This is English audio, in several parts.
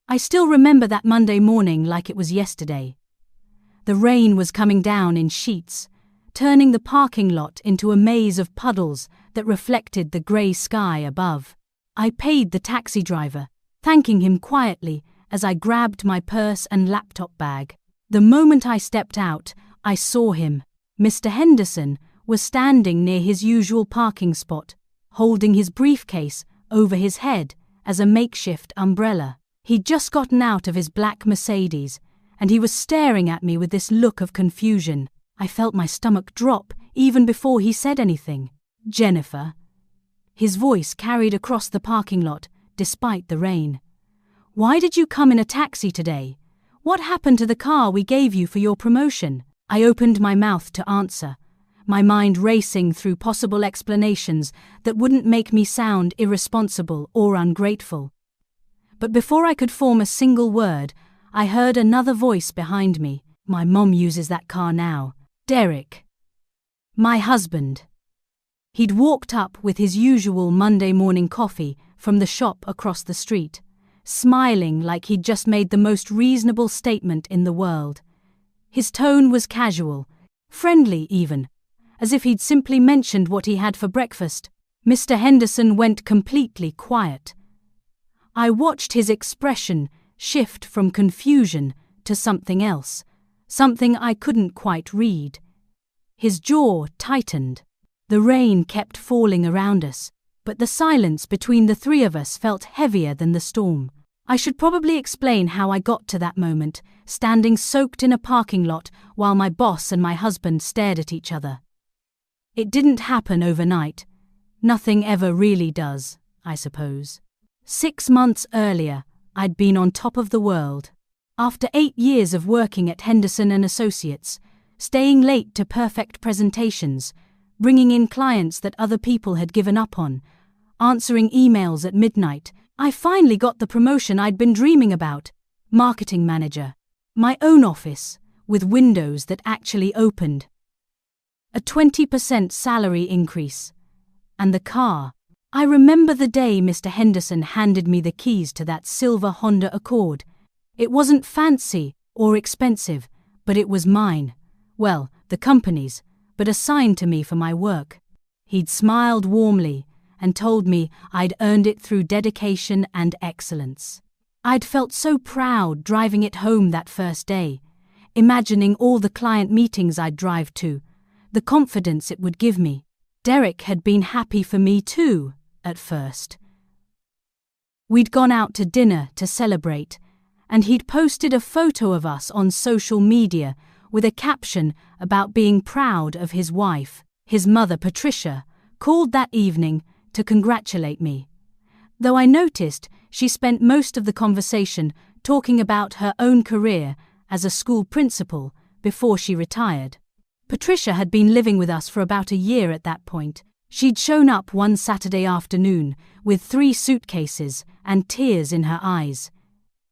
I still remember that Monday morning like it was yesterday. The rain was coming down in sheets, turning the parking lot into a maze of puddles that reflected the grey sky above. I paid the taxi driver, thanking him quietly as I grabbed my purse and laptop bag. The moment I stepped out, I saw him. Mr. Henderson was standing near his usual parking spot, holding his briefcase over his head as a makeshift umbrella. He'd just gotten out of his black Mercedes, and he was staring at me with this look of confusion. I felt my stomach drop even before he said anything. "Jennifer." His voice carried across the parking lot, despite the rain. "Why did you come in a taxi today? What happened to the car we gave you for your promotion?" I opened my mouth to answer, my mind racing through possible explanations that wouldn't make me sound irresponsible or ungrateful. But before I could form a single word, I heard another voice behind me. "My mom uses that car now. Derek." My husband. He'd walked up with his usual Monday morning coffee from the shop across the street, smiling like he'd just made the most reasonable statement in the world. His tone was casual, friendly even, as if he'd simply mentioned what he had for breakfast. Mr. Henderson went completely quiet. I watched his expression shift from confusion to something else, something I couldn't quite read. His jaw tightened. The rain kept falling around us, but the silence between the three of us felt heavier than the storm. I should probably explain how I got to that moment, standing soaked in a parking lot while my boss and my husband stared at each other. It didn't happen overnight. Nothing ever really does, I suppose. 6 months earlier, I'd been on top of the world. After 8 years of working at Henderson & Associates, staying late to perfect presentations, bringing in clients that other people had given up on, answering emails at midnight, I finally got the promotion I'd been dreaming about. Marketing manager. My own office, with windows that actually opened. A 20% salary increase. And the car. I remember the day Mr. Henderson handed me the keys to that silver Honda Accord. It wasn't fancy or expensive, but it was mine. Well, the company's, but assigned to me for my work. He'd smiled warmly and told me I'd earned it through dedication and excellence. I'd felt so proud driving it home that first day, imagining all the client meetings I'd drive to, the confidence it would give me. Derek had been happy for me too, at first. We'd gone out to dinner to celebrate, and he'd posted a photo of us on social media with a caption about being proud of his wife. His mother, Patricia, called that evening to congratulate me, though I noticed she spent most of the conversation talking about her own career as a school principal before she retired. Patricia had been living with us for about a year at that point. She'd shown up one Saturday afternoon with 3 suitcases and tears in her eyes,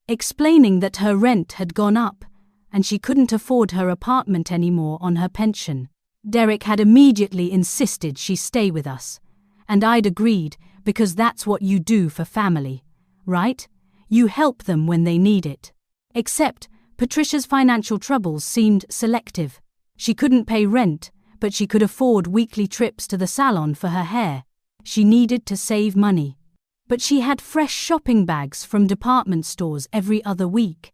explaining that her rent had gone up and she couldn't afford her apartment anymore on her pension. Derek had immediately insisted she stay with us, and I'd agreed because that's what you do for family, right? You help them when they need it. Except Patricia's financial troubles seemed selective. She couldn't pay rent, but she could afford weekly trips to the salon for her hair. She needed to save money. But she had fresh shopping bags from department stores every other week.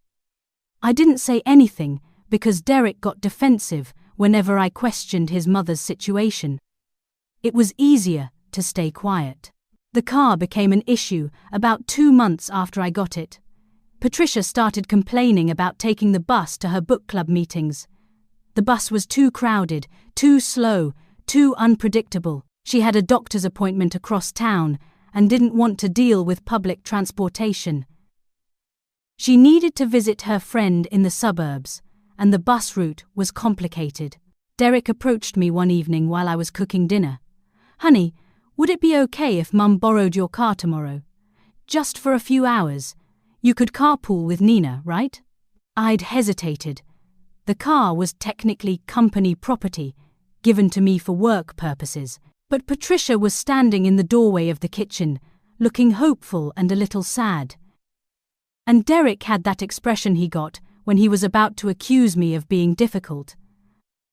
I didn't say anything because Derek got defensive whenever I questioned his mother's situation. It was easier to stay quiet. The car became an issue about 2 months after I got it. Patricia started complaining about taking the bus to her book club meetings. The bus was too crowded, too slow, too unpredictable. She had a doctor's appointment across town and didn't want to deal with public transportation. She needed to visit her friend in the suburbs, and the bus route was complicated. Derek approached me one evening while I was cooking dinner. "Honey, would it be okay if Mum borrowed your car tomorrow? Just for a few hours. You could carpool with Nina, right?" I'd hesitated. The car was technically company property, given to me for work purposes, but Patricia was standing in the doorway of the kitchen, looking hopeful and a little sad. And Derek had that expression he got when he was about to accuse me of being difficult.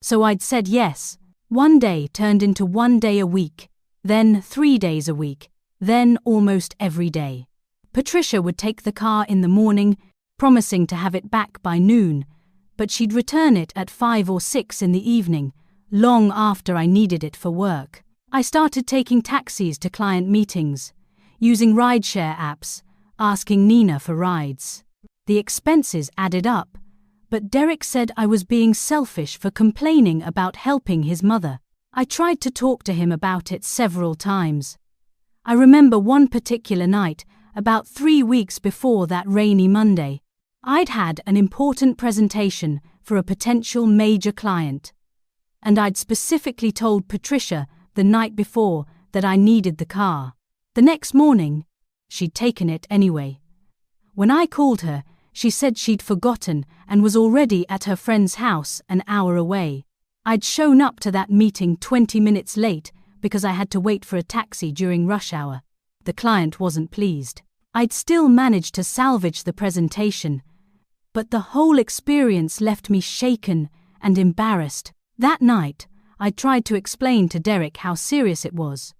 So I'd said yes. One day turned into 1 day a week, then 3 days a week, then almost every day. Patricia would take the car in the morning, promising to have it back by noon, but she'd return it at 5 or 6 in the evening, long after I needed it for work. I started taking taxis to client meetings, using rideshare apps, asking Nina for rides. The expenses added up, but Derek said I was being selfish for complaining about helping his mother. I tried to talk to him about it several times. I remember one particular night, about 3 weeks before that rainy Monday. I'd had an important presentation for a potential major client, and I'd specifically told Patricia the night before that I needed the car. The next morning, she'd taken it anyway. When I called her, she said she'd forgotten and was already at her friend's house an hour away. I'd shown up to that meeting 20 minutes late because I had to wait for a taxi during rush hour. The client wasn't pleased. I'd still managed to salvage the presentation, but the whole experience left me shaken and embarrassed. That night, I tried to explain to Derek how serious it was.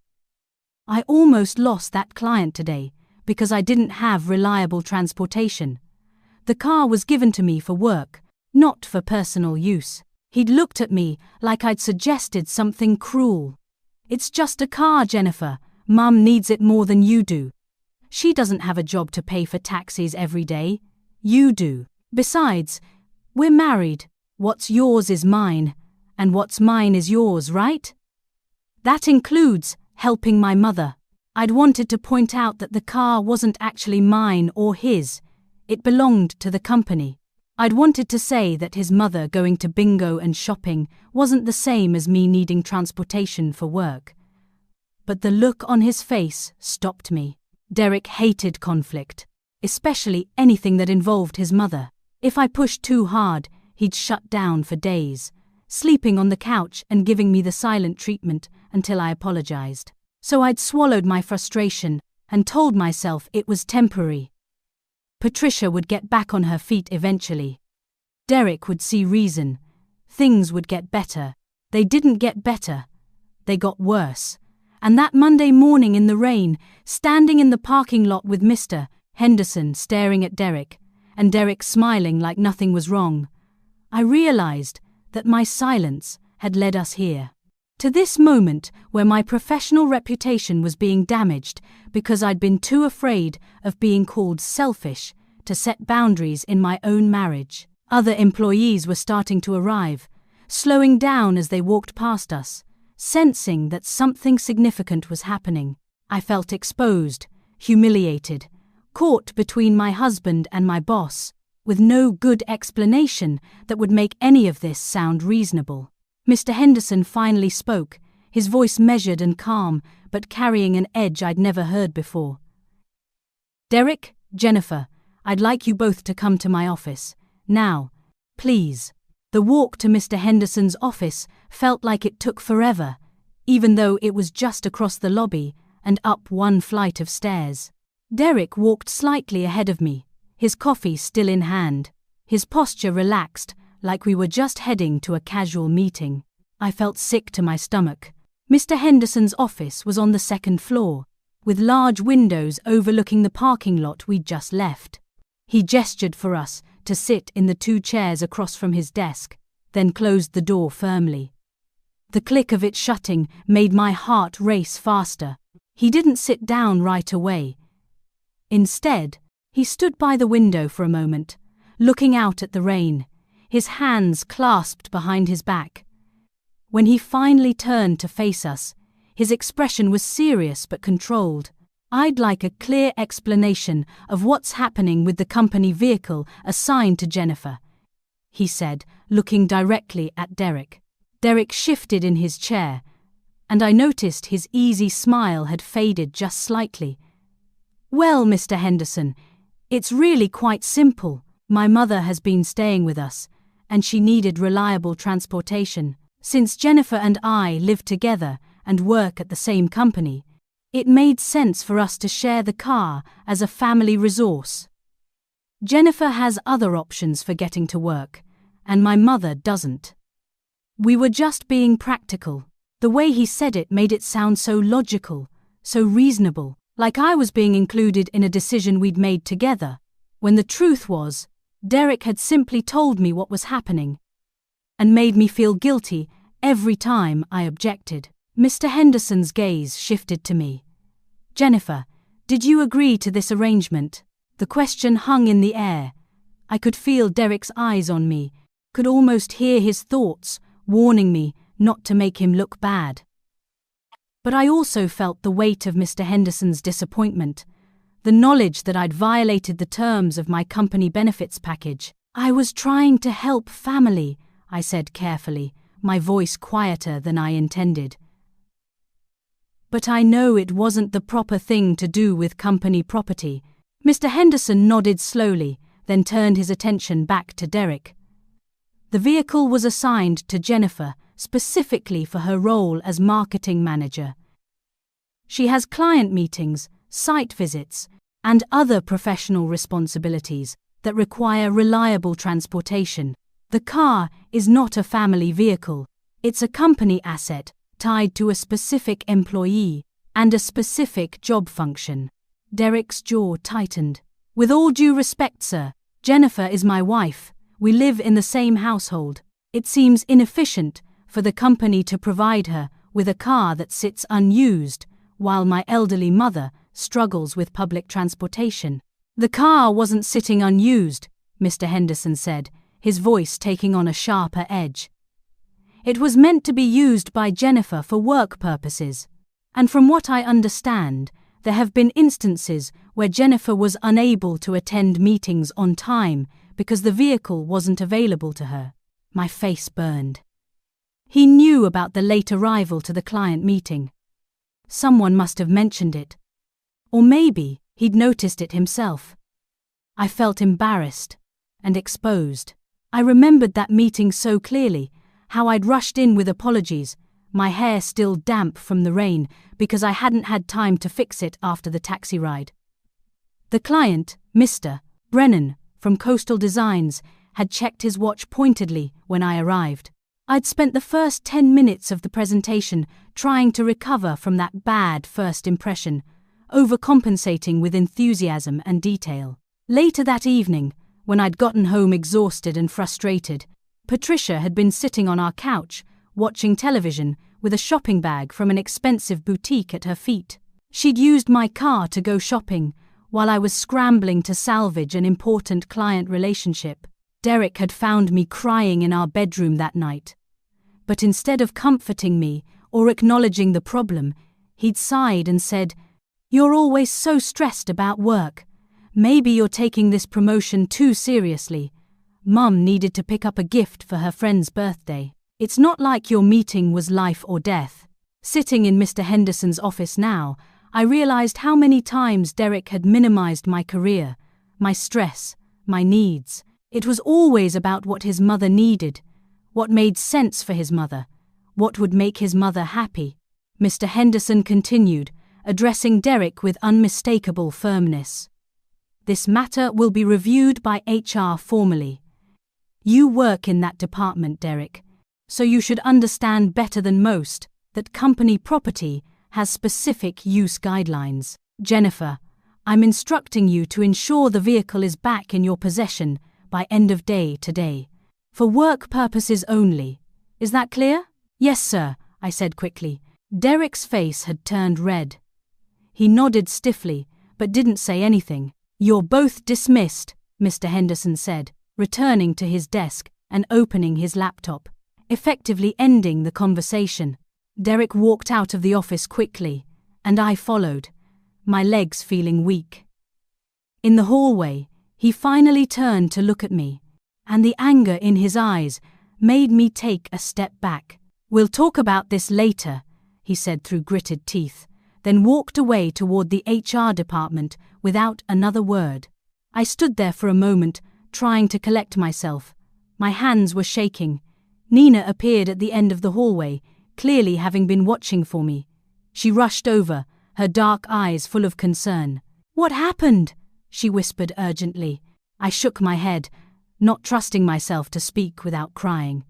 I almost lost that client today because I didn't have reliable transportation. The car was given to me for work, not for personal use. He'd looked at me like I'd suggested something cruel. "It's just a car, Jennifer. Mum needs it more than you do. She doesn't have a job to pay for taxis every day. You do. Besides, we're married. What's yours is mine, and what's mine is yours, right? That includes helping my mother." I'd wanted to point out that the car wasn't actually mine or his. It belonged to the company. I'd wanted to say that his mother going to bingo and shopping wasn't the same as me needing transportation for work. But the look on his face stopped me. Derek hated conflict, especially anything that involved his mother. If I pushed too hard, he'd shut down for days, sleeping on the couch and giving me the silent treatment until I apologized. So I'd swallowed my frustration and told myself it was temporary. Patricia would get back on her feet eventually. Derek would see reason. Things would get better. They didn't get better. They got worse. And that Monday morning in the rain, standing in the parking lot with Mr. Henderson staring at Derek, and Derek smiling like nothing was wrong, I realized that my silence had led us here. To this moment where my professional reputation was being damaged because I'd been too afraid of being called selfish to set boundaries in my own marriage. Other employees were starting to arrive, slowing down as they walked past us, sensing that something significant was happening. I felt exposed, humiliated, caught between my husband and my boss, with no good explanation that would make any of this sound reasonable. Mr. Henderson finally spoke, his voice measured and calm, but carrying an edge I'd never heard before. "Derek, Jennifer, I'd like you both to come to my office. Now, please." The walk to Mr. Henderson's office felt like it took forever, even though it was just across the lobby and up one flight of stairs. Derek walked slightly ahead of me, his coffee still in hand, his posture relaxed, like we were just heading to a casual meeting. I felt sick to my stomach. Mr. Henderson's office was on the second floor, with large windows overlooking the parking lot we'd just left. He gestured for us to sit in the 2 chairs across from his desk, then closed the door firmly. The click of it shutting made my heart race faster. He didn't sit down right away. Instead, he stood by the window for a moment, looking out at the rain, his hands clasped behind his back. When he finally turned to face us, his expression was serious but controlled. "I'd like a clear explanation of what's happening with the company vehicle assigned to Jennifer," he said, looking directly at Derek. Derek shifted in his chair, and I noticed his easy smile had faded just slightly. "Well, Mr. Henderson, it's really quite simple. My mother has been staying with us, and she needed reliable transportation. Since Jennifer and I live together and work at the same company, it made sense for us to share the car as a family resource." Jennifer has other options for getting to work, and my mother doesn't. We were just being practical. The way he said it made it sound so logical, so reasonable, like I was being included in a decision we'd made together, when the truth was, Derek had simply told me what was happening and made me feel guilty every time I objected. Mr. Henderson's gaze shifted to me. Jennifer, did you agree to this arrangement? The question hung in the air. I could feel Derek's eyes on me, could almost hear his thoughts, warning me not to make him look bad. But I also felt the weight of Mr. Henderson's disappointment, the knowledge that I'd violated the terms of my company benefits package. I was trying to help family, I said carefully, my voice quieter than I intended. But I know it wasn't the proper thing to do with company property. Mr. Henderson nodded slowly, then turned his attention back to Derek. The vehicle was assigned to Jennifer specifically for her role as marketing manager. She has client meetings, site visits, and other professional responsibilities that require reliable transportation. The car is not a family vehicle. It's a company asset tied to a specific employee and a specific job function. Derek's jaw tightened. With all due respect, sir, Jennifer is my wife. We live in the same household. It seems inefficient for the company to provide her with a car that sits unused while my elderly mother struggles with public transportation. The car wasn't sitting unused, Mr. Henderson said, his voice taking on a sharper edge. It was meant to be used by Jennifer for work purposes, and from what I understand, there have been instances where Jennifer was unable to attend meetings on time because the vehicle wasn't available to her. My face burned. He knew about the late arrival to the client meeting. Someone must have mentioned it. Or maybe he'd noticed it himself. I felt embarrassed and exposed. I remembered that meeting so clearly, how I'd rushed in with apologies, my hair still damp from the rain because I hadn't had time to fix it after the taxi ride. The client, Mr. Brennan, from Coastal Designs, had checked his watch pointedly when I arrived. I'd spent the first 10 minutes of the presentation trying to recover from that bad first impression, overcompensating with enthusiasm and detail. Later that evening, when I'd gotten home exhausted and frustrated, Patricia had been sitting on our couch, watching television, with a shopping bag from an expensive boutique at her feet. She'd used my car to go shopping, while I was scrambling to salvage an important client relationship. Derek had found me crying in our bedroom that night. But instead of comforting me or acknowledging the problem, he'd sighed and said, "You're always so stressed about work. Maybe you're taking this promotion too seriously. Mum needed to pick up a gift for her friend's birthday. It's not like your meeting was life or death." Sitting in Mr. Henderson's office now, I realized how many times Derek had minimized my career, my stress, my needs. It was always about what his mother needed, what made sense for his mother, what would make his mother happy. Mr. Henderson continued, addressing Derek with unmistakable firmness. "This matter will be reviewed by HR formally. You work in that department, Derek, so you should understand better than most that company property has specific use guidelines. Jennifer, I'm instructing you to ensure the vehicle is back in your possession by end of day today. For work purposes only. Is that clear?" "Yes, sir," I said quickly. Derek's face had turned red. He nodded stiffly, but didn't say anything. "You're both dismissed," Mr. Henderson said, returning to his desk and opening his laptop, effectively ending the conversation. Derek walked out of the office quickly, and I followed, my legs feeling weak. In the hallway, he finally turned to look at me, and the anger in his eyes made me take a step back. "We'll talk about this later," he said through gritted teeth, then walked away toward the HR department without another word. I stood there for a moment, trying to collect myself. My hands were shaking. Nina appeared at the end of the hallway, clearly having been watching for me. She rushed over, her dark eyes full of concern. "What happened?" she whispered urgently. I shook my head, not trusting myself to speak without crying.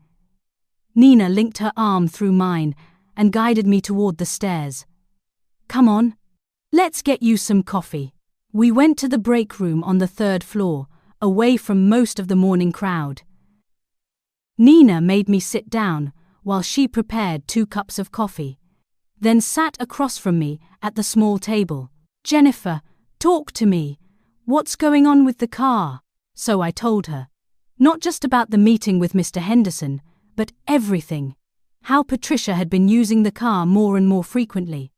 Nina linked her arm through mine and guided me toward the stairs. "Come on. Let's get you some coffee." We went to the break room on the 3rd floor, away from most of the morning crowd. Nina made me sit down while she prepared 2 cups of coffee, then sat across from me at the small table. "Jennifer, talk to me. What's going on with the car?" So I told her. Not just about the meeting with Mr. Henderson, but everything. How Patricia had been using the car more and more frequently.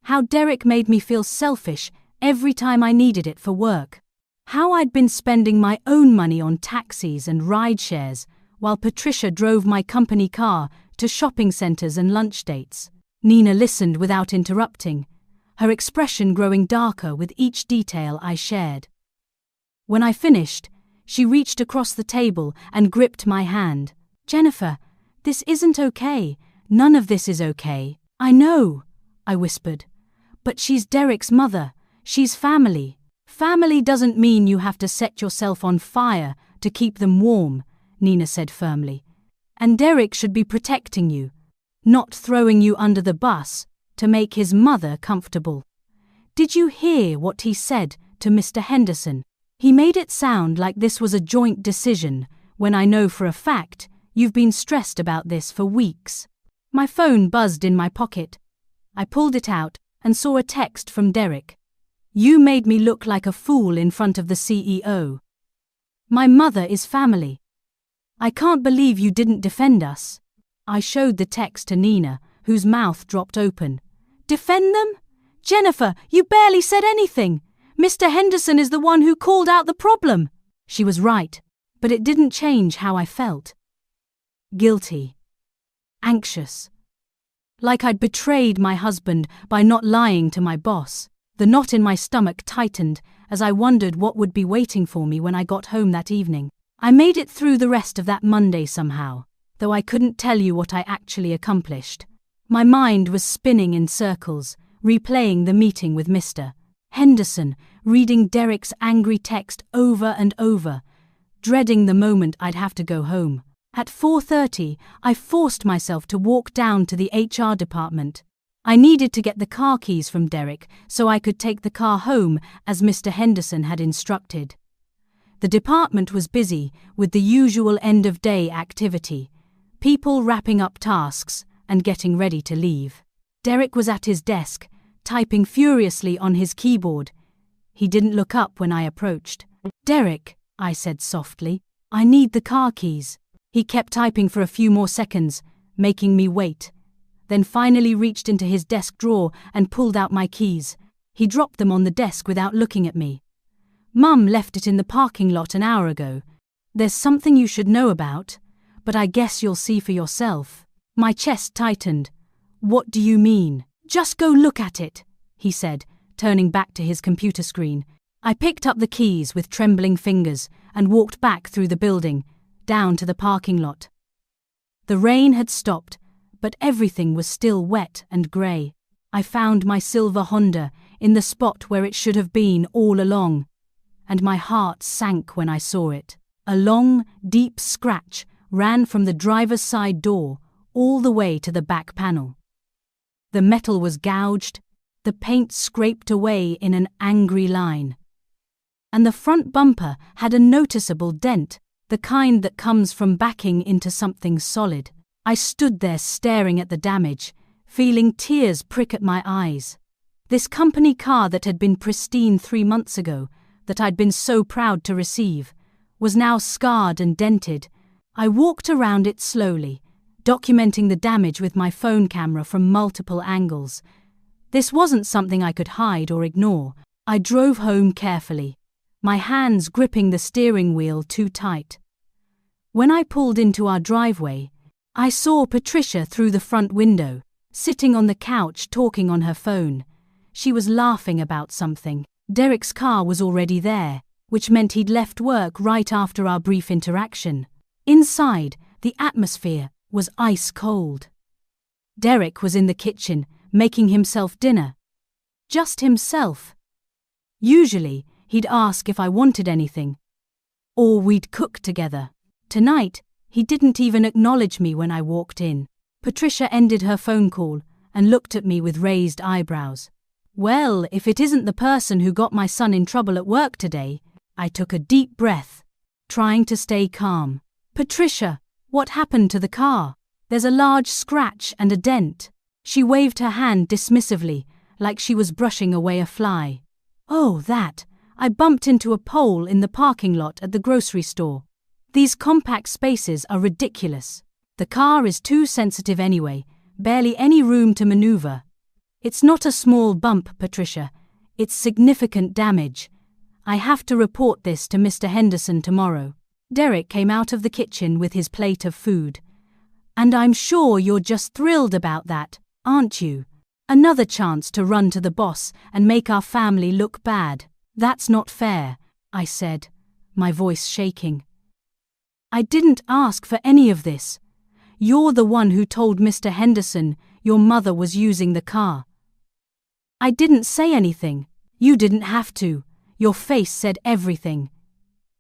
How Derek made me feel selfish every time I needed it for work. How I'd been spending my own money on taxis and ride shares while Patricia drove my company car to shopping centers and lunch dates. Nina listened without interrupting, her expression growing darker with each detail I shared. When I finished, she reached across the table and gripped my hand. "Jennifer, this isn't okay. None of this is okay." "I know," I whispered. "But she's Derek's mother. She's family." "Family doesn't mean you have to set yourself on fire to keep them warm," Nina said firmly. "And Derek should be protecting you, not throwing you under the bus to make his mother comfortable." "Did you hear what he said to Mr. Henderson? He made it sound like this was a joint decision, when I know for a fact you've been stressed about this for weeks." My phone buzzed in my pocket. I pulled it out and saw a text from Derek. "You made me look like a fool in front of the CEO. My mother is family. I can't believe you didn't defend us." I showed the text to Nina, whose mouth dropped open. "Defend them? Jennifer, you barely said anything. Mr. Henderson is the one who called out the problem." She was right, but it didn't change how I felt. Guilty. Anxious. Like I'd betrayed my husband by not lying to my boss. The knot in my stomach tightened as I wondered what would be waiting for me when I got home that evening. I made it through the rest of that Monday somehow, though I couldn't tell you what I actually accomplished. My mind was spinning in circles, replaying the meeting with Mr. Henderson, reading Derek's angry text over and over, dreading the moment I'd have to go home. At 4:30, I forced myself to walk down to the HR department. I needed to get the car keys from Derek so I could take the car home as Mr. Henderson had instructed. The department was busy with the usual end-of-day activity, people wrapping up tasks and getting ready to leave. Derek was at his desk, typing furiously on his keyboard. He didn't look up when I approached. "Derek," I said softly, "I need the car keys." He kept typing for a few more seconds, making me wait, then finally reached into his desk drawer and pulled out my keys. He dropped them on the desk without looking at me. "Mum left it in the parking lot an hour ago. There's something you should know about, but I guess you'll see for yourself." My chest tightened. "What do you mean?" "Just go look at it," he said, turning back to his computer screen. I picked up the keys with trembling fingers and walked back through the building, down to the parking lot. The rain had stopped, but everything was still wet and grey. I found my silver Honda in the spot where it should have been all along, and my heart sank when I saw it. A long, deep scratch ran from the driver's side door all the way to the back panel. The metal was gouged, the paint scraped away in an angry line. And the front bumper had a noticeable dent, the kind that comes from backing into something solid. I stood there staring at the damage, feeling tears prick at my eyes. This company car that had been pristine 3 months ago, that I'd been so proud to receive, was now scarred and dented. I walked around it slowly, documenting the damage with my phone camera from multiple angles. This wasn't something I could hide or ignore. I drove home carefully, my hands gripping the steering wheel too tight. When I pulled into our driveway, I saw Patricia through the front window, sitting on the couch talking on her phone. She was laughing about something. Derek's car was already there, which meant he'd left work right after our brief interaction. Inside, the atmosphere was ice cold. Derek was in the kitchen, making himself dinner. Just himself. Usually, he'd ask if I wanted anything. or we'd cook together. Tonight, he didn't even acknowledge me when I walked in. Patricia ended her phone call and looked at me with raised eyebrows. Well, if it isn't the person who got my son in trouble at work today. I took a deep breath, trying to stay calm. Patricia, what happened to the car? There's a large scratch and a dent. She waved her hand dismissively, like she was brushing away a fly. Oh, that. I bumped into a pole in the parking lot at the grocery store. These compact spaces are ridiculous. The car is too sensitive anyway, barely any room to maneuver. It's not a small bump, Patricia. It's significant damage. I have to report this to Mr. Henderson tomorrow. Derek came out of the kitchen with his plate of food. And I'm sure you're just thrilled about that, aren't you? Another chance to run to the boss and make our family look bad. That's not fair, I said, my voice shaking. I didn't ask for any of this. You're the one who told Mr. Henderson your mother was using the car. I didn't say anything. You didn't have to. Your face said everything.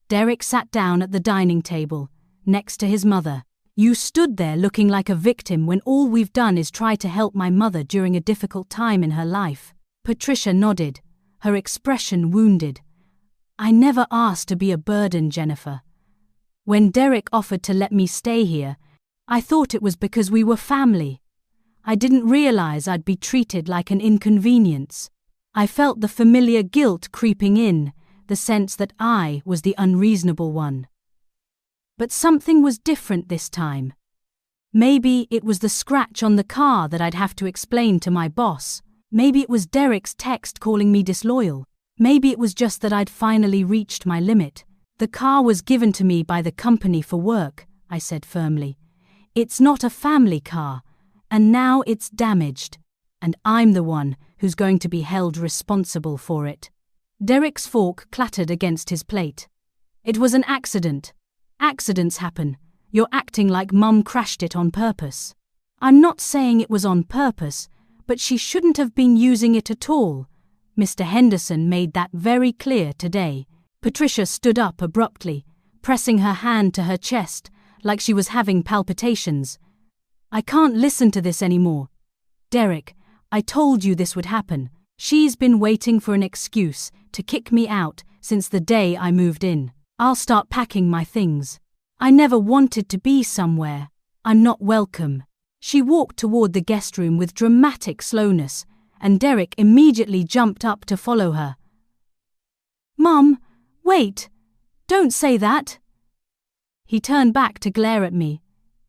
Derek sat down at the dining table, next to his mother. You stood there looking like a victim when all we've done is try to help my mother during a difficult time in her life. Patricia nodded, her expression wounded. I never asked to be a burden, Jennifer. When Derek offered to let me stay here, I thought it was because we were family. I didn't realize I'd be treated like an inconvenience. I felt the familiar guilt creeping in, the sense that I was the unreasonable one. But something was different this time. Maybe it was the scratch on the car that I'd have to explain to my boss. Maybe it was Derek's text calling me disloyal. Maybe it was just that I'd finally reached my limit. The car was given to me by the company for work, I said firmly. It's not a family car, and now it's damaged, and I'm the one who's going to be held responsible for it. Derek's fork clattered against his plate. It was an accident. Accidents happen. You're acting like Mum crashed it on purpose. I'm not saying it was on purpose, but she shouldn't have been using it at all. Mr. Henderson made that very clear today. Patricia stood up abruptly, pressing her hand to her chest like she was having palpitations. I can't listen to this anymore. Derek, I told you this would happen. She's been waiting for an excuse to kick me out since the day I moved in. I'll start packing my things. I never wanted to be somewhere. I'm not welcome. She walked toward the guest room with dramatic slowness, and Derek immediately jumped up to follow her. Mum, wait! Don't say that! He turned back to glare at me.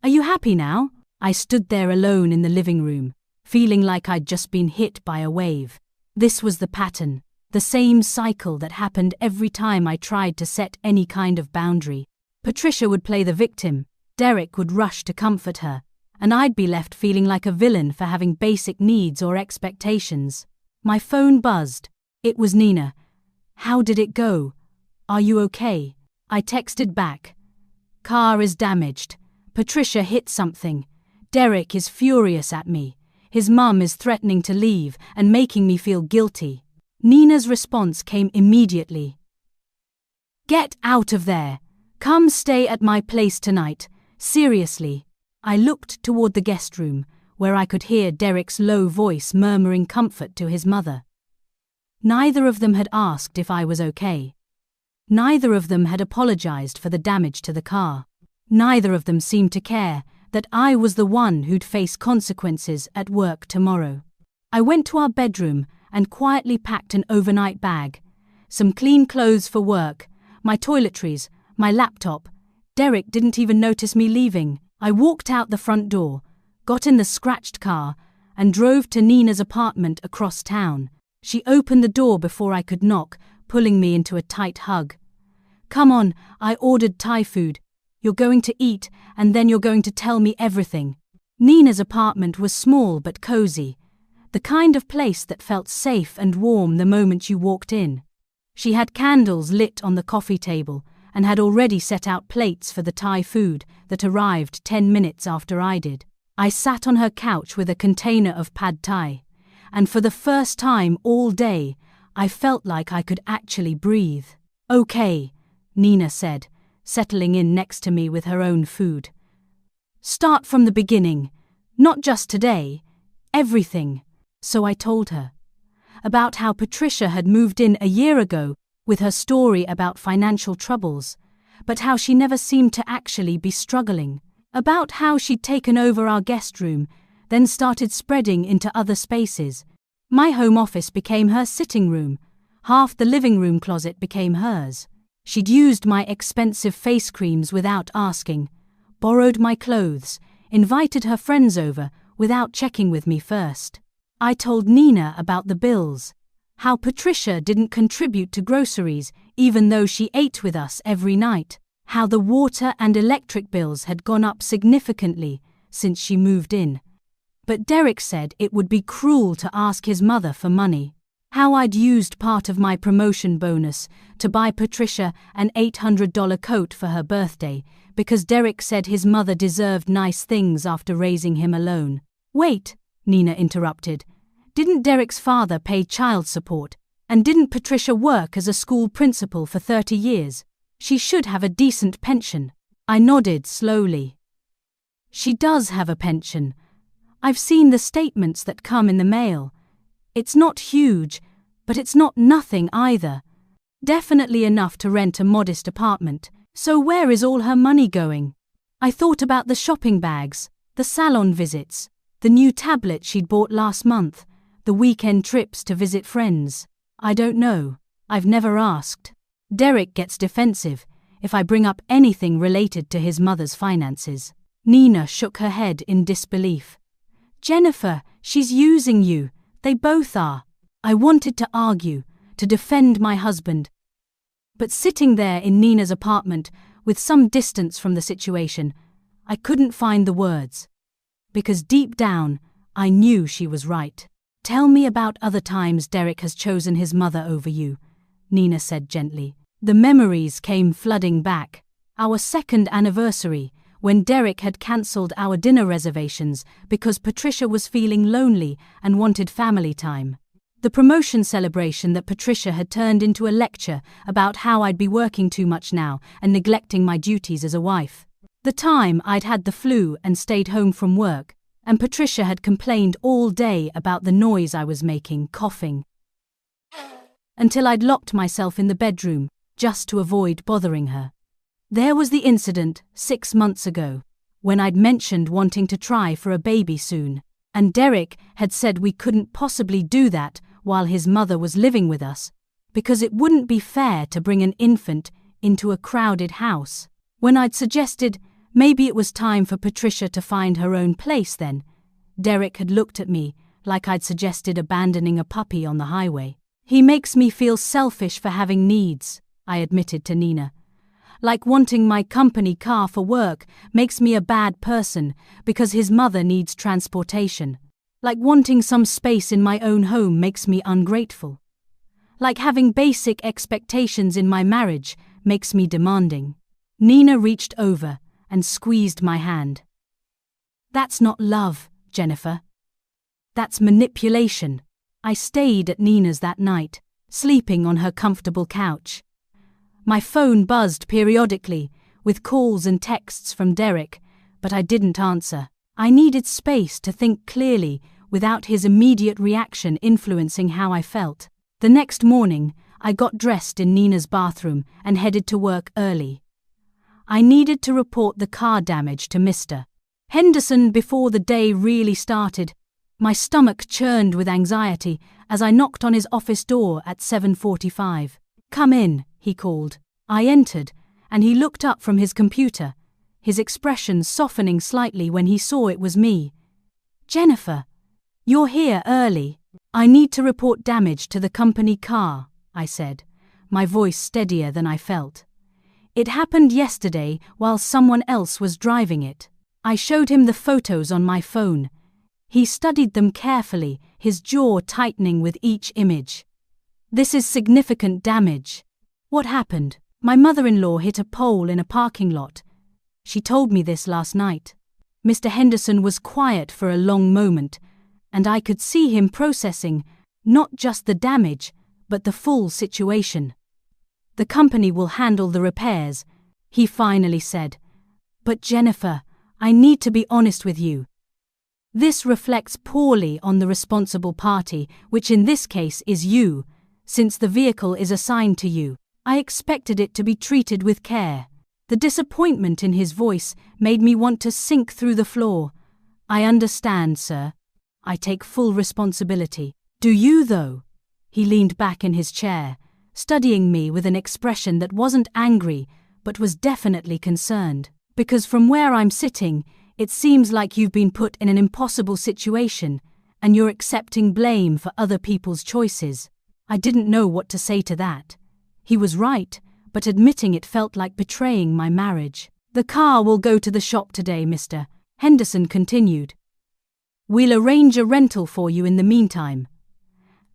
Are you happy now? I stood there alone in the living room, feeling like I'd just been hit by a wave. This was the pattern, the same cycle that happened every time I tried to set any kind of boundary. Patricia would play the victim, Derek would rush to comfort her, and I'd be left feeling like a villain for having basic needs or expectations. My phone buzzed. It was Nina. How did it go? Are you okay? I texted back. Car is damaged. Patricia hit something. Derek is furious at me. His mum is threatening to leave and making me feel guilty. Nina's response came immediately. Get out of there. Come stay at my place tonight. Seriously. I looked toward the guest room, where I could hear Derek's low voice murmuring comfort to his mother. Neither of them had asked if I was okay. Neither of them had apologized for the damage to the car. Neither of them seemed to care that I was the one who'd face consequences at work tomorrow. I went to our bedroom and quietly packed an overnight bag, some clean clothes for work, my toiletries, my laptop. Derek didn't even notice me leaving. I walked out the front door, got in the scratched car, and drove to Nina's apartment across town. She opened the door before I could knock, pulling me into a tight hug. Come on, I ordered Thai food. You're going to eat, and then you're going to tell me everything. Nina's apartment was small but cozy, the kind of place that felt safe and warm the moment you walked in. She had candles lit on the coffee table and had already set out plates for the Thai food that arrived 10 minutes after I did. I sat on her couch with a container of pad thai, and for the first time all day, I felt like I could actually breathe. Okay, Nina said, settling in next to me with her own food. Start from the beginning, not just today, everything, so I told her. About how Patricia had moved in a year ago with her story about financial troubles, but how she never seemed to actually be struggling. About how she'd taken over our guest room, then started spreading into other spaces. My home office became her sitting room. Half the living room closet became hers. She'd used my expensive face creams without asking, borrowed my clothes, invited her friends over without checking with me first. I told Nina about the bills, how Patricia didn't contribute to groceries even though she ate with us every night, how the water and electric bills had gone up significantly since she moved in. But Derek said it would be cruel to ask his mother for money. How I'd used part of my promotion bonus to buy Patricia an $800 coat for her birthday because Derek said his mother deserved nice things after raising him alone. Wait, Nina interrupted. Didn't Derek's father pay child support? And didn't Patricia work as a school principal for 30 years? She should have a decent pension. I nodded slowly. She does have a pension. I've seen the statements that come in the mail. It's not huge, but it's not nothing either. Definitely enough to rent a modest apartment. So where is all her money going? I thought about the shopping bags, the salon visits, the new tablet she'd bought last month, the weekend trips to visit friends. I don't know. I've never asked. Derek gets defensive if I bring up anything related to his mother's finances. Nina shook her head in disbelief. Jennifer, she's using you. They both are. I wanted to argue, to defend my husband. But sitting there in Nina's apartment, with some distance from the situation, I couldn't find the words. Because deep down, I knew she was right. Tell me about other times Derek has chosen his mother over you, Nina said gently. The memories came flooding back. Our second anniversary, when Derek had cancelled our dinner reservations because Patricia was feeling lonely and wanted family time. The promotion celebration that Patricia had turned into a lecture about how I'd be working too much now and neglecting my duties as a wife. The time I'd had the flu and stayed home from work, and Patricia had complained all day about the noise I was making, coughing. Until I'd locked myself in the bedroom, just to avoid bothering her. There was the incident 6 months ago, when I'd mentioned wanting to try for a baby soon, and Derek had said we couldn't possibly do that while his mother was living with us, because it wouldn't be fair to bring an infant into a crowded house. When I'd suggested maybe it was time for Patricia to find her own place then, Derek had looked at me like I'd suggested abandoning a puppy on the highway. He makes me feel selfish for having needs, I admitted to Nina. Like wanting my company car for work makes me a bad person because his mother needs transportation. Like wanting some space in my own home makes me ungrateful. Like having basic expectations in my marriage makes me demanding. Nina reached over and squeezed my hand. That's not love, Jennifer. That's manipulation. I stayed at Nina's that night, sleeping on her comfortable couch. My phone buzzed periodically, with calls and texts from Derek, but I didn't answer. I needed space to think clearly without his immediate reaction influencing how I felt. The next morning, I got dressed in Nina's bathroom and headed to work early. I needed to report the car damage to Mr. Henderson before the day really started. My stomach churned with anxiety as I knocked on his office door at 7:45. "Come in," he called. I entered, and he looked up from his computer, his expression softening slightly when he saw it was me. "Jennifer, you're here early. I need to report damage to the company car," I said, my voice steadier than I felt. "It happened yesterday while someone else was driving it." I showed him the photos on my phone. He studied them carefully, his jaw tightening with each image. "This is significant damage." "What happened?" "My mother-in-law hit a pole in a parking lot. She told me this last night." Mr. Henderson was quiet for a long moment, and I could see him processing not just the damage, but the full situation. "The company will handle the repairs," he finally said. But Jennifer, I need to be honest with you. This reflects poorly on the responsible party, which in this case is you, since the vehicle is assigned to you. I expected it to be treated with care. The disappointment in his voice made me want to sink through the floor. I understand, sir. I take full responsibility. Do you, though? He leaned back in his chair, studying me with an expression that wasn't angry, but was definitely concerned. Because from where I'm sitting, it seems like you've been put in an impossible situation, and you're accepting blame for other people's choices. I didn't know what to say to that. He was right, but admitting it felt like betraying my marriage. The car will go to the shop today, Mr. Henderson continued. We'll arrange a rental for you in the meantime.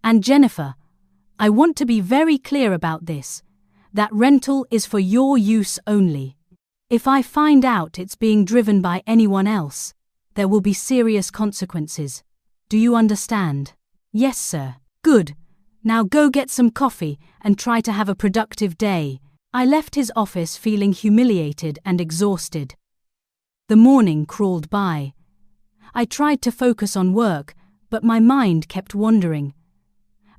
And Jennifer, I want to be very clear about this. That rental is for your use only. If I find out it's being driven by anyone else, there will be serious consequences. Do you understand? Yes, sir. Good. Now go get some coffee and try to have a productive day. I left his office feeling humiliated and exhausted. The morning crawled by. I tried to focus on work, but my mind kept wandering.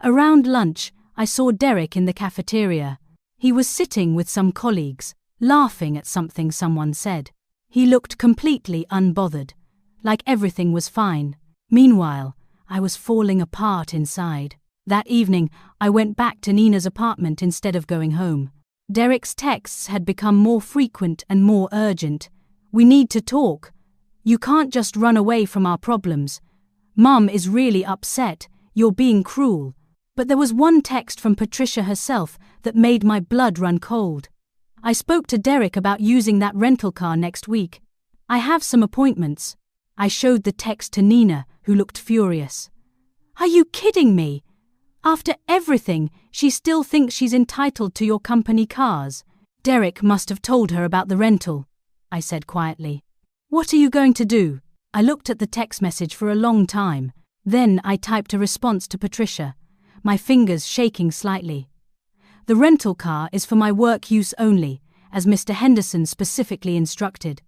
Around lunch, I saw Derek in the cafeteria. He was sitting with some colleagues, laughing at something someone said. He looked completely unbothered, like everything was fine. Meanwhile, I was falling apart inside. That evening, I went back to Nina's apartment instead of going home. Derek's texts had become more frequent and more urgent. We need to talk. You can't just run away from our problems. Mum is really upset. You're being cruel. But there was one text from Patricia herself that made my blood run cold. I spoke to Derek about using that rental car next week. I have some appointments. I showed the text to Nina, who looked furious. Are you kidding me? After everything, she still thinks she's entitled to your company cars. Derek must have told her about the rental, I said quietly. What are you going to do? I looked at the text message for a long time. Then I typed a response to Patricia, my fingers shaking slightly. The rental car is for my work use only, as Mr. Henderson specifically instructed.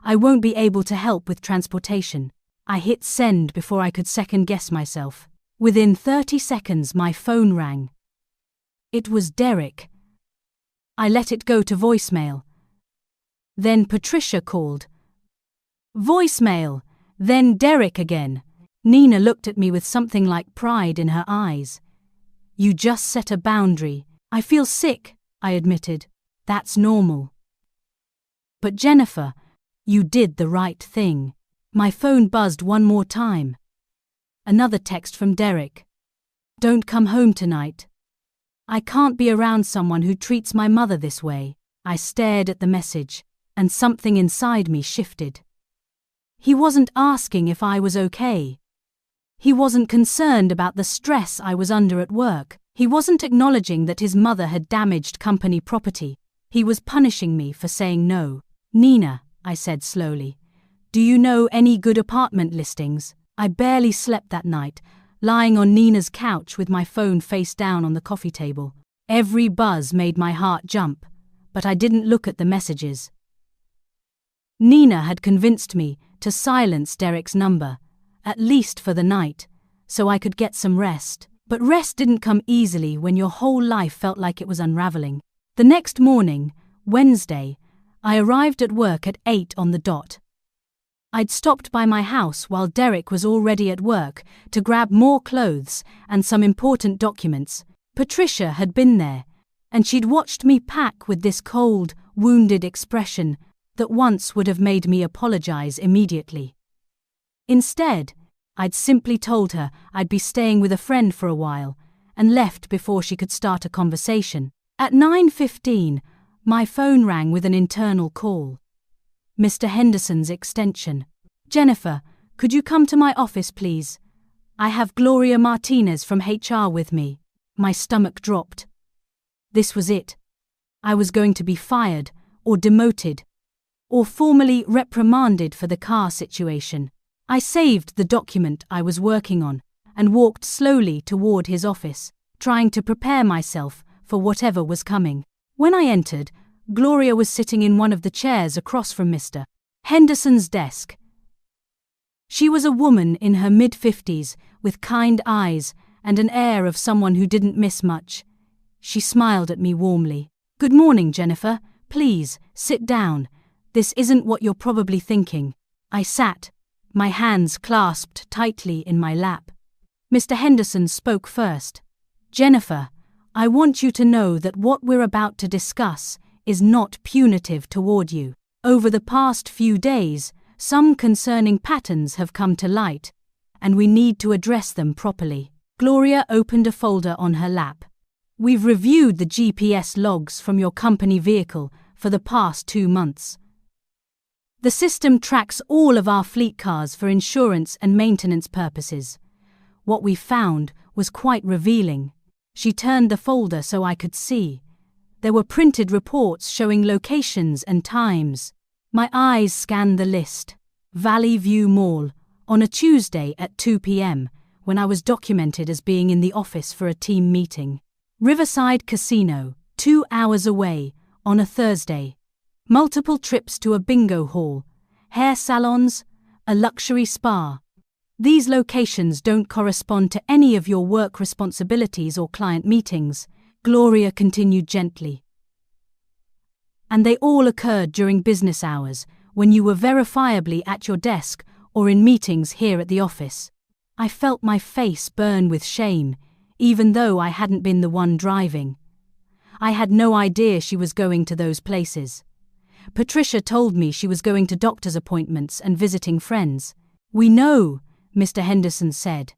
I won't be able to help with transportation. I hit send before I could second-guess myself. Within 30 seconds, my phone rang. It was Derek. I let it go to voicemail. Then Patricia called. Voicemail. Then Derek again. Nina looked at me with something like pride in her eyes. You just set a boundary. I feel sick, I admitted. That's normal. But Jennifer, you did the right thing. My phone buzzed one more time. Another text from Derek. Don't come home tonight. I can't be around someone who treats my mother this way. I stared at the message, and something inside me shifted. He wasn't asking if I was okay. He wasn't concerned about the stress I was under at work. He wasn't acknowledging that his mother had damaged company property. He was punishing me for saying no. Nina, I said slowly, do you know any good apartment listings? I barely slept that night, lying on Nina's couch with my phone face down on the coffee table. Every buzz made my heart jump, but I didn't look at the messages. Nina had convinced me to silence Derek's number, at least for the night, so I could get some rest. But rest didn't come easily when your whole life felt like it was unraveling. The next morning, Wednesday, I arrived at work at 8 on the dot. I'd stopped by my house while Derek was already at work to grab more clothes and some important documents. Patricia had been there, and she'd watched me pack with this cold, wounded expression that once would have made me apologize immediately. Instead, I'd simply told her I'd be staying with a friend for a while and left before she could start a conversation. At 9:15, my phone rang with an internal call. Mr. Henderson's extension. Jennifer, could you come to my office, please? I have Gloria Martinez from HR with me. My stomach dropped. This was it. I was going to be fired, or demoted, or formally reprimanded for the car situation. I saved the document I was working on and walked slowly toward his office, trying to prepare myself for whatever was coming. When I entered, Gloria was sitting in one of the chairs across from Mr. Henderson's desk. She was a woman in her mid-50s, with kind eyes and an air of someone who didn't miss much. She smiled at me warmly. "Good morning, Jennifer. Please, sit down. This isn't what you're probably thinking." I sat, my hands clasped tightly in my lap. Mr. Henderson spoke first. "Jennifer, I want you to know that what we're about to discuss is not punitive toward you. Over the past few days, some concerning patterns have come to light, and we need to address them properly." Gloria opened a folder on her lap. "We've reviewed the GPS logs from your company vehicle for the past 2 months. The system tracks all of our fleet cars for insurance and maintenance purposes. What we found was quite revealing." She turned the folder so I could see. There were printed reports showing locations and times. My eyes scanned the list. Valley View Mall, on a Tuesday at 2 p.m., when I was documented as being in the office for a team meeting. Riverside Casino, 2 hours away, on a Thursday. Multiple trips to a bingo hall, hair salons, a luxury spa. These locations don't correspond to any of your work responsibilities or client meetings, Gloria continued gently. And they all occurred during business hours, when you were verifiably at your desk or in meetings here at the office. I felt my face burn with shame, even though I hadn't been the one driving. I had no idea she was going to those places. Patricia told me she was going to doctor's appointments and visiting friends. "We know," Mr. Henderson said.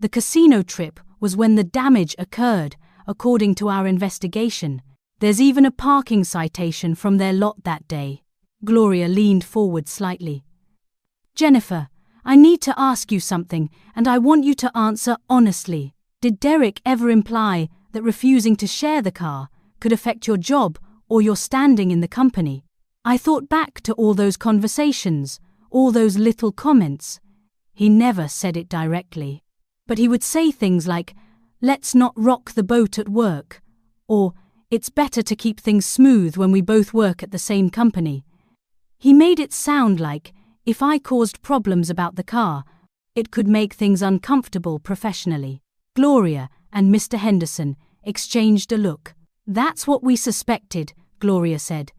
"The casino trip was when the damage occurred, according to our investigation. There's even a parking citation from their lot that day." Gloria leaned forward slightly. "Jennifer, I need to ask you something, and I want you to answer honestly. Did Derek ever imply that refusing to share the car could affect your job or your standing in the company?" I thought back to all those conversations, all those little comments. He never said it directly, but he would say things like, "Let's not rock the boat at work," or "It's better to keep things smooth when we both work at the same company." He made it sound like, if I caused problems about the car, it could make things uncomfortable professionally. Gloria and Mr. Henderson exchanged a look. "That's what we suspected," Gloria said.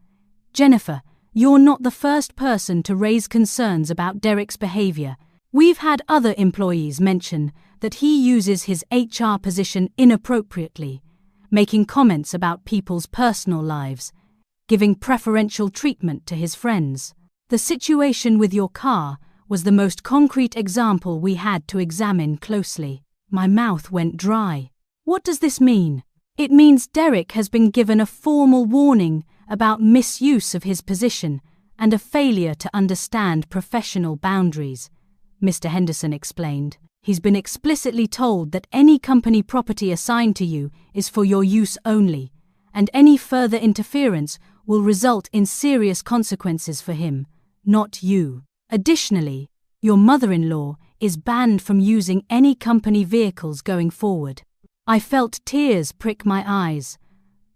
"Jennifer, you're not the first person to raise concerns about Derek's behavior. We've had other employees mention that he uses his HR position inappropriately, making comments about people's personal lives, giving preferential treatment to his friends. The situation with your car was the most concrete example we had to examine closely." My mouth went dry. "What does this mean?" "It means Derek has been given a formal warning about misuse of his position and a failure to understand professional boundaries," Mr. Henderson explained. "He's been explicitly told that any company property assigned to you is for your use only, and any further interference will result in serious consequences for him, not you. Additionally, your mother-in-law is banned from using any company vehicles going forward." I felt tears prick my eyes,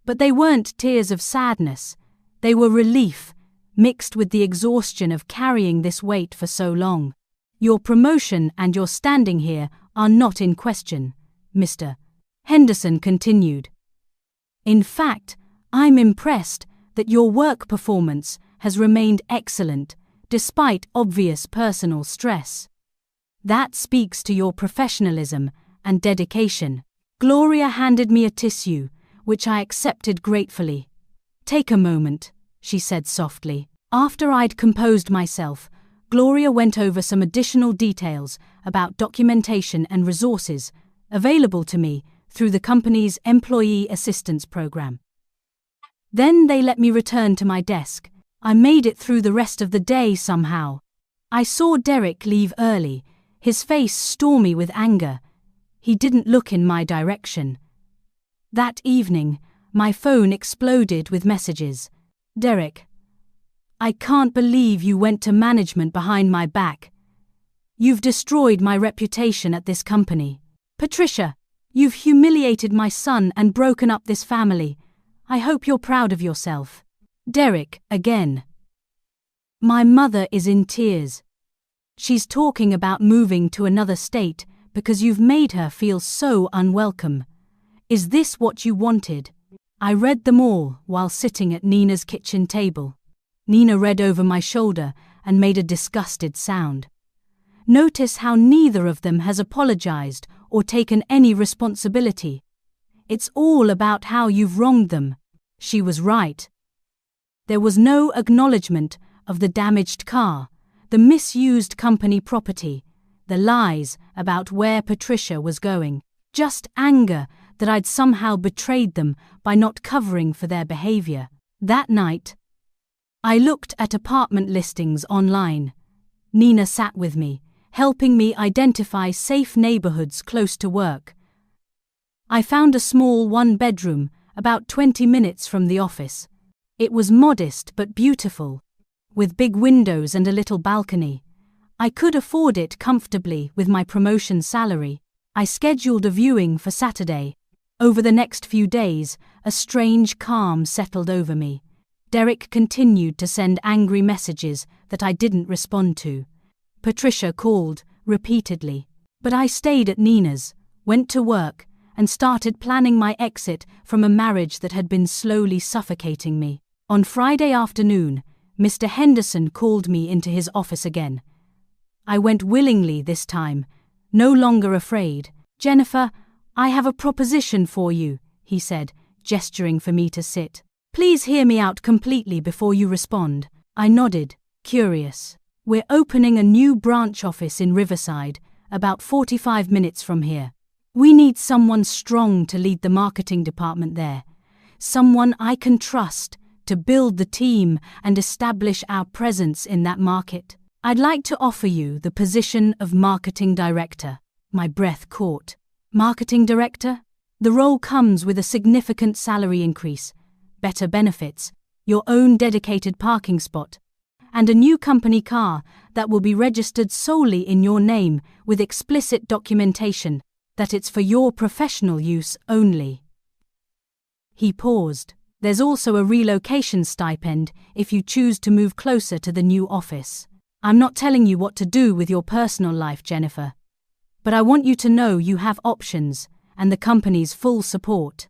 but they weren't tears of sadness. They were relief, mixed with the exhaustion of carrying this weight for so long. "Your promotion and your standing here are not in question," Mr. Henderson continued. "In fact, I'm impressed that your work performance has remained excellent, despite obvious personal stress. That speaks to your professionalism and dedication." Gloria handed me a tissue, which I accepted gratefully. "Take a moment," she said softly. After I'd composed myself, Gloria went over some additional details about documentation and resources available to me through the company's Employee Assistance Program. Then they let me return to my desk. I made it through the rest of the day somehow. I saw Derek leave early, his face stormy with anger. He didn't look in my direction. That evening, my phone exploded with messages. "Derek, I can't believe you went to management behind my back. You've destroyed my reputation at this company. Patricia, you've humiliated my son and broken up this family. I hope you're proud of yourself." Derek, again. My mother is in tears. She's talking about moving to another state because you've made her feel so unwelcome. Is this what you wanted? I read them all while sitting at Nina's kitchen table. Nina read over my shoulder and made a disgusted sound. Notice how neither of them has apologized or taken any responsibility. It's all about how you've wronged them. She was right. There was no acknowledgement of the damaged car, the misused company property, the lies about where Patricia was going, just anger that I'd somehow betrayed them by not covering for their behavior. That night, I looked at apartment listings online. Nina sat with me, helping me identify safe neighborhoods close to work. I found a small one-bedroom, about 20 minutes from the office. It was modest but beautiful, with big windows and a little balcony. I could afford it comfortably with my promotion salary. I scheduled a viewing for Saturday. Over the next few days, a strange calm settled over me. Derek continued to send angry messages that I didn't respond to. Patricia called repeatedly. But I stayed at Nina's, went to work, and started planning my exit from a marriage that had been slowly suffocating me. On Friday afternoon, Mr. Henderson called me into his office again. I went willingly this time, no longer afraid. Jennifer, I have a proposition for you, he said, gesturing for me to sit. Please hear me out completely before you respond. I nodded, curious. We're opening a new branch office in Riverside, about 45 minutes from here. We need someone strong to lead the marketing department there. Someone I can trust to build the team and establish our presence in that market. I'd like to offer you the position of marketing director. My breath caught. Marketing director? The role comes with a significant salary increase, better benefits, your own dedicated parking spot, and a new company car that will be registered solely in your name with explicit documentation that it's for your professional use only. He paused. There's also a relocation stipend if you choose to move closer to the new office. I'm not telling you what to do with your personal life, Jennifer. But I want you to know you have options and the company's full support.